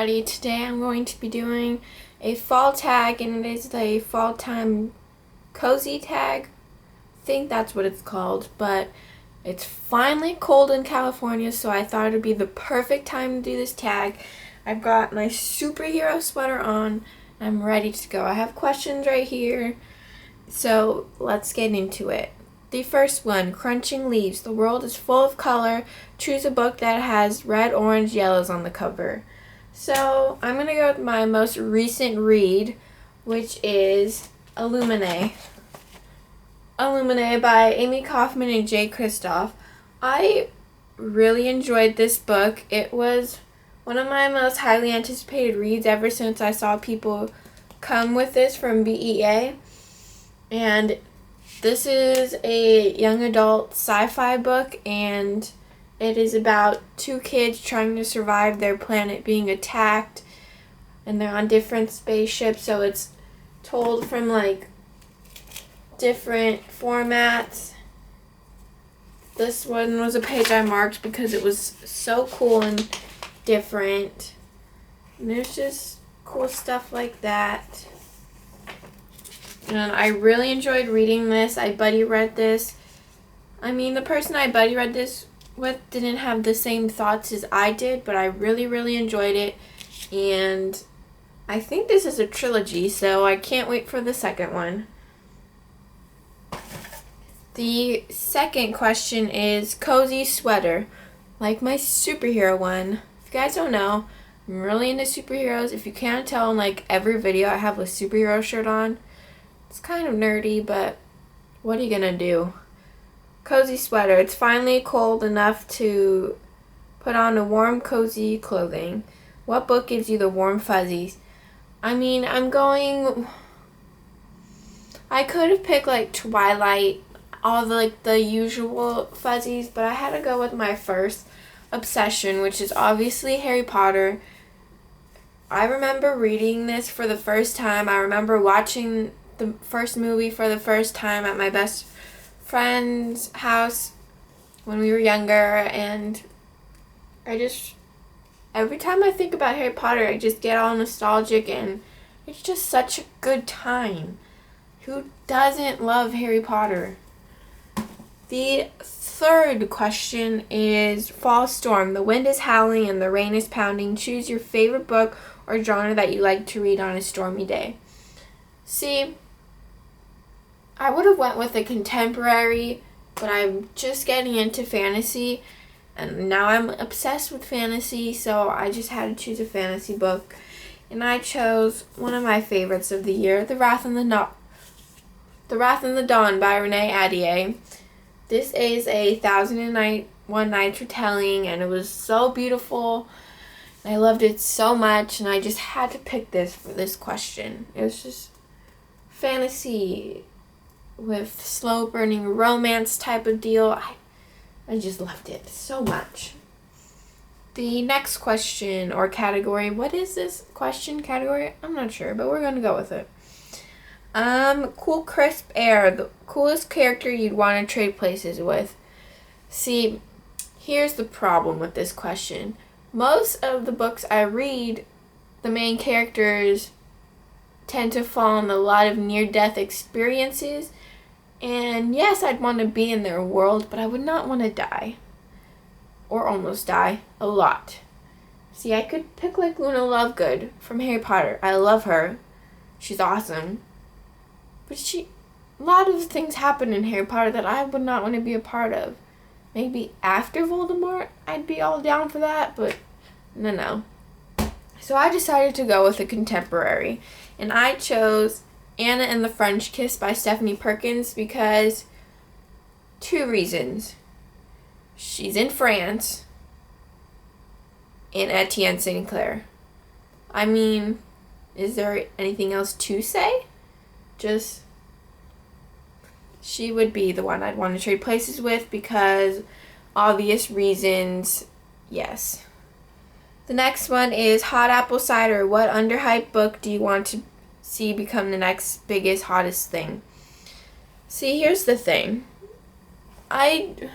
everybody. Today I'm going to be doing a fall tag, and it is the fall time cozy tag. I think that's what it's called, but it's finally cold in California, so I thought it would be the perfect time to do this tag. I've got my superhero sweater on. I'm ready to go. I have questions right here, so let's get into it. The first one, crunching leaves. The world is full of color. Choose a book that has red, orange, yellows on the cover. So I'm going to go with my most recent read, which is Illuminae. Illuminae by Amy Kaufman and Jay Kristoff. I really enjoyed this book. It was one of my most highly anticipated reads ever since I saw people come with this from BEA. And this is a young adult sci-fi book, and it is about two kids trying to survive their planet being attacked, and they're on different spaceships, so it's told from like different formats. This one was a page I marked because it was so cool and different. And there's just cool stuff like that. And I really enjoyed reading this. I buddy read this. I mean, the person I buddy read this with didn't have the same thoughts as I did, but I really, really enjoyed it. And I think this is a trilogy, so I can't wait for the second one. The second question is cozy sweater, like my superhero one. If you guys don't know, I'm really into superheroes. If you can't tell in like every video I have a superhero shirt on. It's kind of nerdy, but what are you gonna do? Cozy sweater. It's finally cold enough to put on a warm, cozy clothing. What book gives you the warm fuzzies? I mean, I could have picked like Twilight, all the usual fuzzies, but I had to go with my first obsession, which is obviously Harry Potter. I remember reading this for the first time. I remember watching the first movie for the first time at my best friend's house when we were younger, and every time I think about Harry Potter, I just get all nostalgic, and it's just such a good time. Who doesn't love Harry Potter? The third question is fall storm. The wind is howling and the rain is pounding. Choose your favorite book or genre that you like to read on a stormy day. See, I would have went with a contemporary, but I'm just getting into fantasy, and now I'm obsessed with fantasy, so I just had to choose a fantasy book, and I chose one of my favorites of the year, The Wrath and the Dawn by Renee Ahdieh. This is a 1001 Nights retelling, and it was so beautiful. I loved it so much, and I just had to pick this for this question. It was just fantasy with slow burning romance type of deal. I just loved it so much. The next question or category, what is this question category? I'm not sure, but we're gonna go with it. Cool crisp air, the coolest character you'd want to trade places with. See, here's the problem with this question. Most of the books I read, the main characters tend to fall on a lot of near-death experiences. And yes, I'd want to be in their world, but I would not want to die. Or almost die. A lot. See, I could pick like Luna Lovegood from Harry Potter. I love her. She's awesome. But a lot of things happen in Harry Potter that I would not want to be a part of. Maybe after Voldemort, I'd be all down for that, but no. So I decided to go with a contemporary. And I chose Anna and the French Kiss by Stephanie Perkins because two reasons. She's in France, and Etienne St. Clair. I mean, is there anything else to say? Just, she would be the one I'd want to trade places with because obvious reasons, yes. The next one is hot apple cider. What underhyped book do you want to see become the next biggest, hottest thing? See, here's the thing. There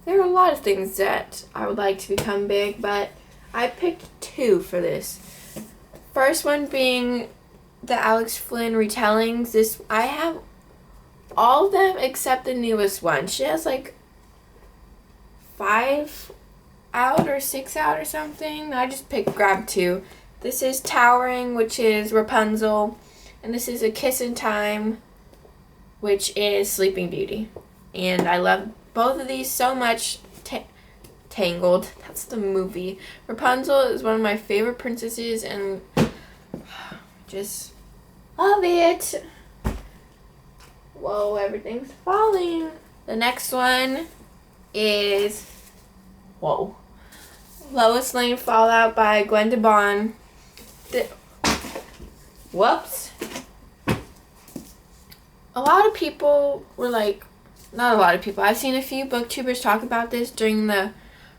are a lot of things that I would like to become big, but I picked two for this. First one being the Alex Flynn retellings. I have all of them except the newest one. She has like 5 out or 6 out or something. I just grabbed two. This is Towering, which is Rapunzel, and this is A Kiss in Time, which is Sleeping Beauty. And I love both of these so much. Tangled, that's the movie. Rapunzel is one of my favorite princesses, and just love it. Whoa, everything's falling. The next one is, whoa, Lois Lane Fallout by Gwen DeBon. Whoops. A lot of people were like, not a lot of people, I've seen a few booktubers talk about this during the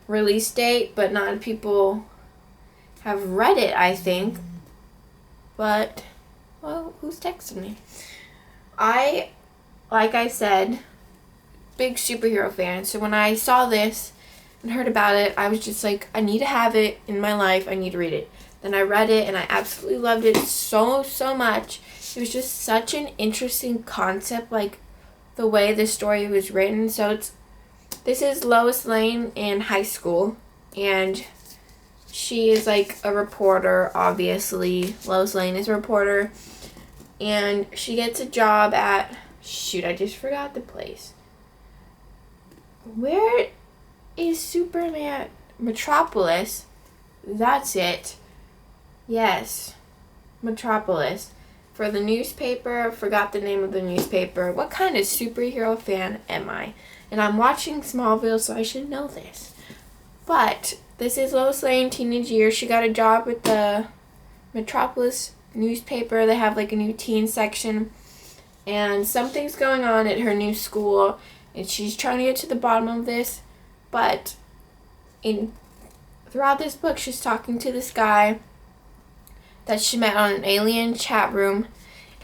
release date, but not people have read it, I think. But, well, who's texting me? Like I said, big superhero fan. So when I saw this and heard about it, I was just like, I need to have it in my life. I need to read it. Then I read it and I absolutely loved it so much. It was just such an interesting concept, like the way the story was written. So this is Lois Lane in high school, and she is like a reporter, obviously. Lois Lane is a reporter, and she gets a job at, shoot, I just forgot the place. Where is Superman? Metropolis. That's it. Yes, Metropolis. For the newspaper, forgot the name of the newspaper. What kind of superhero fan am I? And I'm watching Smallville, so I should know this. But this is Lois Lane, teenage years. She got a job with the Metropolis newspaper. They have like a new teen section. And something's going on at her new school. And she's trying to get to the bottom of this. But throughout this book, she's talking to this guy that she met on an alien chat room.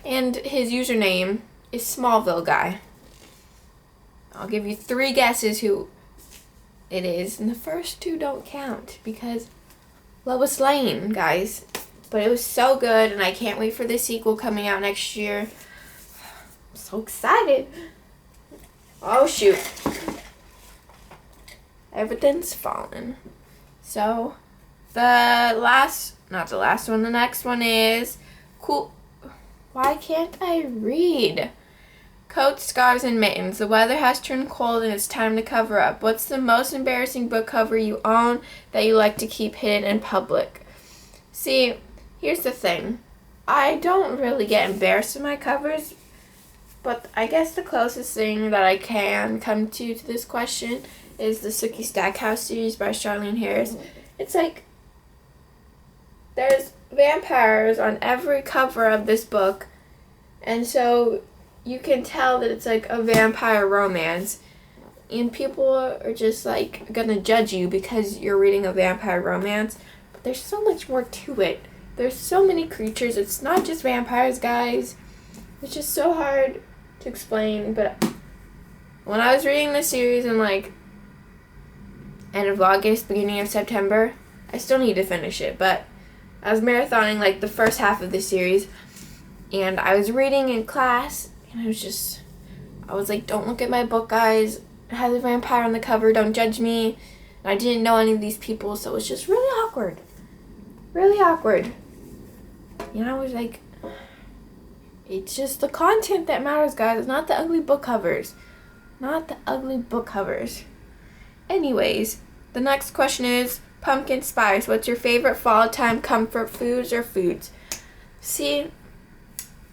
And his username is Smallville Guy. I'll give you 3 guesses who it is, and the first 2 don't count because Lois Lane, guys. But it was so good, and I can't wait for the sequel coming out next year. I'm so excited. Oh, shoot. Everything's falling. So, the next one is cool. Why can't I read? Coats, scarves, and mittens. The weather has turned cold and it's time to cover up. What's the most embarrassing book cover you own that you like to keep hidden in public? See, here's the thing. I don't really get embarrassed in my covers, but I guess the closest thing that I can come to this question is the Sookie Stackhouse series by Charlene Harris. It's like, there's vampires on every cover of this book, and so you can tell that it's like a vampire romance, and people are just like gonna judge you because you're reading a vampire romance, but there's so much more to it. There's so many creatures. It's not just vampires, guys. It's just so hard to explain. But when I was reading this series in like end of August, beginning of September, I still need to finish it, but I was marathoning like the first half of the series, and I was reading in class, and I was like, don't look at my book, guys. It has a vampire on the cover. Don't judge me. And I didn't know any of these people, so it was just really awkward. Really awkward. You know, I was like, it's just the content that matters, guys. It's not the ugly book covers. Not the ugly book covers. Anyways, the next question is pumpkin spice. What's your favorite fall time comfort foods or foods? See,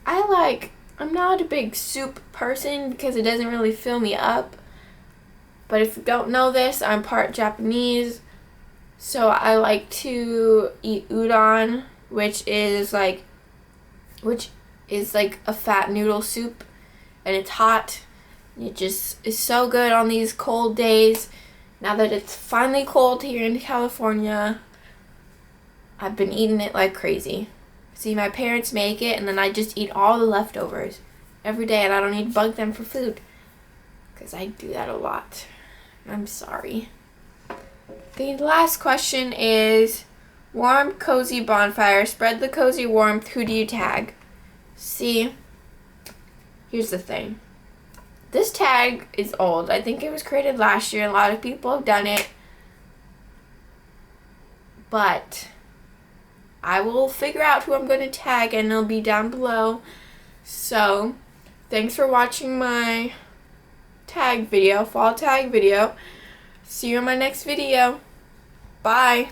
I'm not a big soup person because it doesn't really fill me up. But if you don't know this, I'm part Japanese. So I like to eat udon, which is like a fat noodle soup, and it's hot. It just is so good on these cold days. Now that it's finally cold here in California, I've been eating it like crazy. See, my parents make it, and then I just eat all the leftovers every day, and I don't need to bug them for food because I do that a lot. I'm sorry. The last question is, Warm, cozy bonfire. Spread the cozy warmth. Who do you tag? See, here's the thing. This tag is old. I think it was created last year. A lot of people have done it. But I will figure out who I'm going to tag, and it'll be down below. So, thanks for watching my tag video, fall tag video. See you in my next video. Bye.